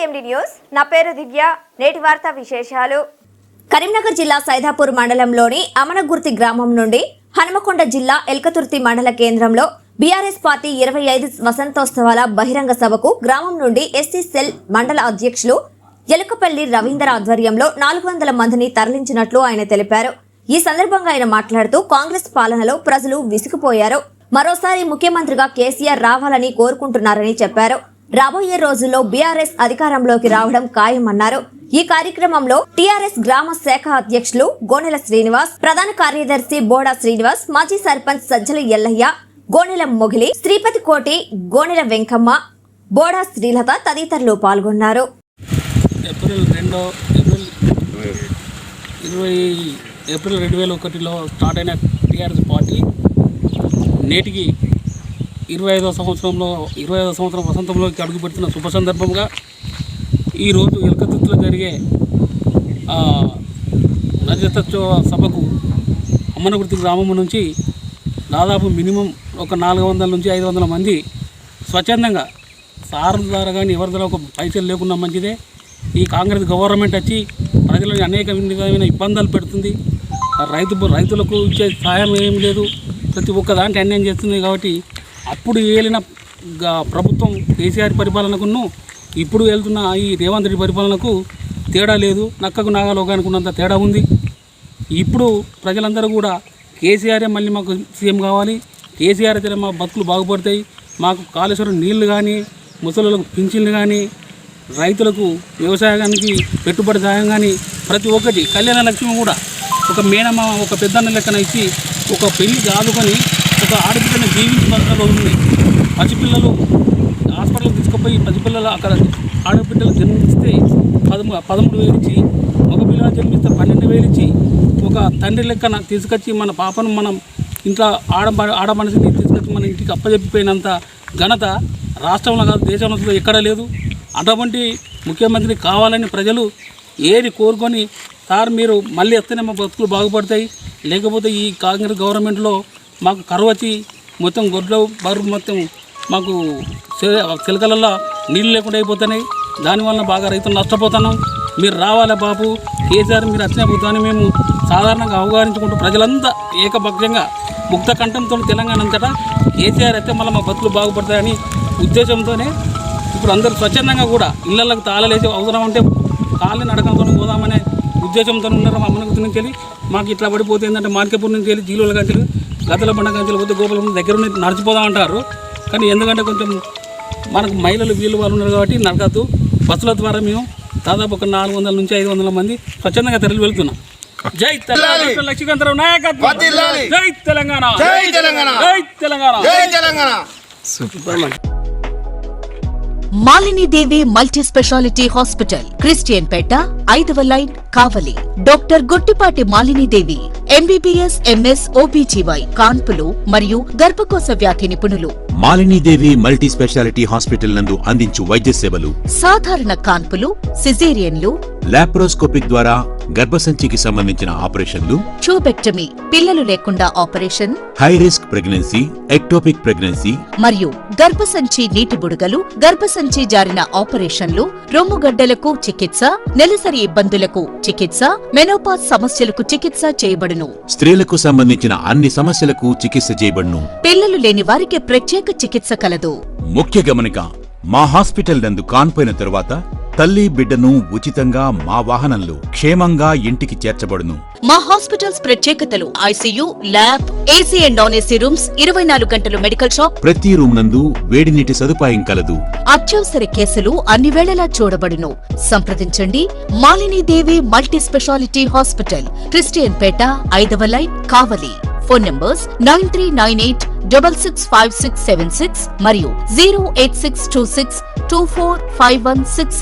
CMD news. నా పేరు దివ్య. నేటి వార్తా విశేషాలు. కరీంనగర్ జిల్లా సైదాపూర్ మండలంలోని అమనగుర్తి గ్రామం నుండి హనుమకొండ జిల్లా ఎల్కతుర్తి మండల కేంద్రంలో బీఆర్ఎస్ పార్టీ 25 వసంతోత్సవాల బహిరంగ సభకు గ్రామం నుండి ఎస్సీ సెల్ మండల అధ్యక్షులు ఎలుకపల్లి రవీందర్ ఆధ్వర్యంలో 400 మందిని తరలించినట్లు ఆయన తెలిపారు. ఈ సందర్భంగా ఆయన మాట్లాడుతూ కాంగ్రెస్ పాలనలో ప్రజలు విసిగిపోయారు, మరోసారి ముఖ్యమంత్రిగా కేసీఆర్ రావాలని కోరుకుంటున్నారని చెప్పారు. రాబోయే రోజుల్లో బీఆర్ఎస్ అధికారంలోకి రావడం ఖాయమన్నారు. ఈ కార్యక్రమంలో టీఆర్ఎస్ గ్రామ శాఖ అధ్యక్షులు గోనెల శ్రీనివాస్, ప్రధాన కార్యదర్శి బోడా శ్రీనివాస్, మాజీ సర్పంచ్ సజ్జల ఎల్లయ్య, గోనెల మొగిలి, శ్రీపతి కోటి, గోనెల వెంకమ్మ, బోడా శ్రీలత తదితరులు పాల్గొన్నారు. ఏప్రిల్ 2001లో స్టార్ట్ అయిన టీఆర్ఎస్ పార్టీ నేటికి 25వ సంవత్సరం వసంతంలోకి అడుగుపెడుతున్న శుభ సందర్భంగా ఈరోజు ఎల్కతుర్తిలో జరిగే రజతోత్సవ సభకు అమ్మనగుర్తి గ్రామం నుంచి దాదాపు మినిమం ఒక 400 నుంచి 500 మంది స్వచ్ఛందంగా సార్ ద్వారా కానీ ఎవరి ద్వారా ఒక పైసలు లేకుండా మంచిదే. ఈ కాంగ్రెస్ గవర్నమెంట్ వచ్చి ప్రజలను అనేక విధమైన ఇబ్బందులు పెడుతుంది. రైతులకు ఇచ్చే సహాయం ఏం లేదు, ప్రతి ఒక్క దాంట్లో అన్యాయం చేస్తుంది. కాబట్టి అప్పుడు ఏలిన ప్రభుత్వం కేసీఆర్ పరిపాలనకును ఇప్పుడు వెళ్తున్న ఈ రేవంత్ రెడ్డి పరిపాలనకు తేడా లేదు. నక్కకు నాగలోకానికి ఉన్నంత తేడా ఉంది. ఇప్పుడు ప్రజలందరూ కూడా కేసీఆరే మళ్ళీ మాకు సీఎం కావాలి, కేసీఆర్ అయితే మా బతుకులు బాగుపడతాయి, మాకు కాళేశ్వరం నీళ్లు కానీ, ముసలులకు పింఛన్లు కానీ, రైతులకు వ్యవసాయానికి పెట్టుబడి సాయం కానీ ప్రతి ఒక్కటి, కళ్యాణ లక్ష్మి కూడా ఒక మేనమామ ఒక పెద్దన్న లెక్కన ఇచ్చి ఒక పెళ్లి ఆదుకొని ఒక ఆడపిల్లని జీవించి బతకలు ఉంది. పసిపిల్లలు హాస్పిటల్కి తీసుకుపోయి పసిపిల్లలు అక్కడ ఆడపిల్లలు జన్మిస్తే 13,000 ఇచ్చి, ఒక పిల్లలు జన్మిస్తే 12,000 ఇచ్చి ఒక తండ్రి లెక్కన తీసుకొచ్చి మన పాపను మనం ఇంట్లో ఆడ మనిషిని తీసుకొచ్చి మన ఇంటికి అప్పచెప్పిపోయినంత ఘనత రాష్ట్రంలో కాదు దేశంలో ఎక్కడా లేదు. అటువంటి ముఖ్యమంత్రి కావాలని ప్రజలు ఏది కోరుకొని సార్ మీరు మళ్ళీ వస్తేనే మా బతుకులు బాగుపడతాయి, లేకపోతే ఈ కాంగ్రెస్ గవర్నమెంట్లో మాకు కరువు వచ్చి మొత్తం గొడ్లు బరువు మొత్తం మాకు చిలకలలో నీళ్ళు లేకుండా అయిపోతున్నాయి, దానివల్ల బాగా రైతులు నష్టపోతున్నాం, మీరు రావాలి బాబు కేసీఆర్ మీరు వచ్చిన పోతామని మేము సాధారణంగా అవగాహించుకుంటూ ప్రజలంతా ఏకపక్షంగా ముక్త కంఠంతో తెలంగాణ అంతటా కేసీఆర్ అయితే మళ్ళీ మా బతుకులు బాగుపడతాయని ఉద్దేశంతోనే ఇప్పుడు అందరూ స్వచ్ఛందంగా కూడా ఇళ్లకు తాళలేసి అవసరం ఉంటే కాళ్ళని నడకంతో పోదామనే ఉద్దేశంతో ఉన్నారు. మా అమ్మనగుర్తి నుంచి వెళ్ళి మాకు ఇట్లా పడిపోతే ఏంటంటే మార్కెపూర్ నుంచి వెళ్ళి జీలుల గంటలు గతల బండ గంటలు పోతే గోపాల దగ్గర నడిచిపోదామంటారు. కానీ ఎందుకంటే కొంచెం మనకు మహిళలు వీళ్ళు వాళ్ళు ఉన్నారు కాబట్టి నడకద్దు. బస్సుల ద్వారా మేము దాదాపు ఒక 400 నుంచి 500 మంది స్వచ్ఛందంగా తరలి వెళ్తున్నాం. జై తెలంగాణ, లక్ష్మీకాంతరావు నాయకత్వం, జై తెలంగాణ, జై తెలంగాణ, జై తెలంగాణ, జై తెలంగాణ. మాలిని దేవి మల్టీ స్పెషాలిటీ హాస్పిటల్, క్రిస్టియన్ పేట, 5వ లైన్, కావలి. డాక్టర్ గుట్టిపాటి మాలిని దేవి ఎంబీబీఎస్, ఎంఎస్, ఓబీజీవై, కాన్పులు మరియు గర్భకోశ వ్యాధి నిపుణులు. మాలినీదేవి మల్టీ స్పెషాలిటీ హాస్పిటల్ నందు అందించు వైద్య సేవలు: సాధారణ కాన్పులు, సిజేరియన్లు, లాప్రోస్కోపిక్ ద్వారా గర్భసంచికి సంబంధించిన ఆపరేషన్లు, ట్యూబెక్టమీ, పిల్లలు లేకుండా operation, high risk pregnancy, ectopic pregnancy మరియు గర్భసంచి నీటి బుడగలు, గర్భసంచి జారిన ఆపరేషన్లు, రొమ్ముగడ్డలకు చికిత్స, నెలసరి ఇబ్బందులకు చికిత్స, మెనోపాజ్ సమస్యలకు చికిత్స చేయబడును. స్త్రీలకు సంబంధించిన అన్ని సమస్యలకు చికిత్స చేయబడును. పిల్లలు లేని వారికి ప్రత్యేక చికిత్స కలదు. ముఖ్య గమనిక: మా హాస్పిటల్ నందు కాన్పోయిన తరువాత తల్లి బిడ్డను ఉచితంగా మా వాహనంలో క్షేమంగా ఇంటికి చేర్చబడును. మా హాస్పిటల్స్ ప్రత్యేకతలు: ICU, lab, AC and non AC rooms, 24 గంటలు మెడికల్ షాప్, ప్రతి రూమ్ నందు వేడి నీటి సదుపాయం కలదు. అత్యవసర కేసులు అన్ని వేళలా చూడబడును. సంప్రదించండి మాలిని దేవి మల్టీ స్పెషాలిటీ హాస్పిటల్, క్రిస్టియన్ పేట, 5వ లైన్, కావలి. ఫోన్ నంబర్స్ 9398665676 మరియు 08626245166.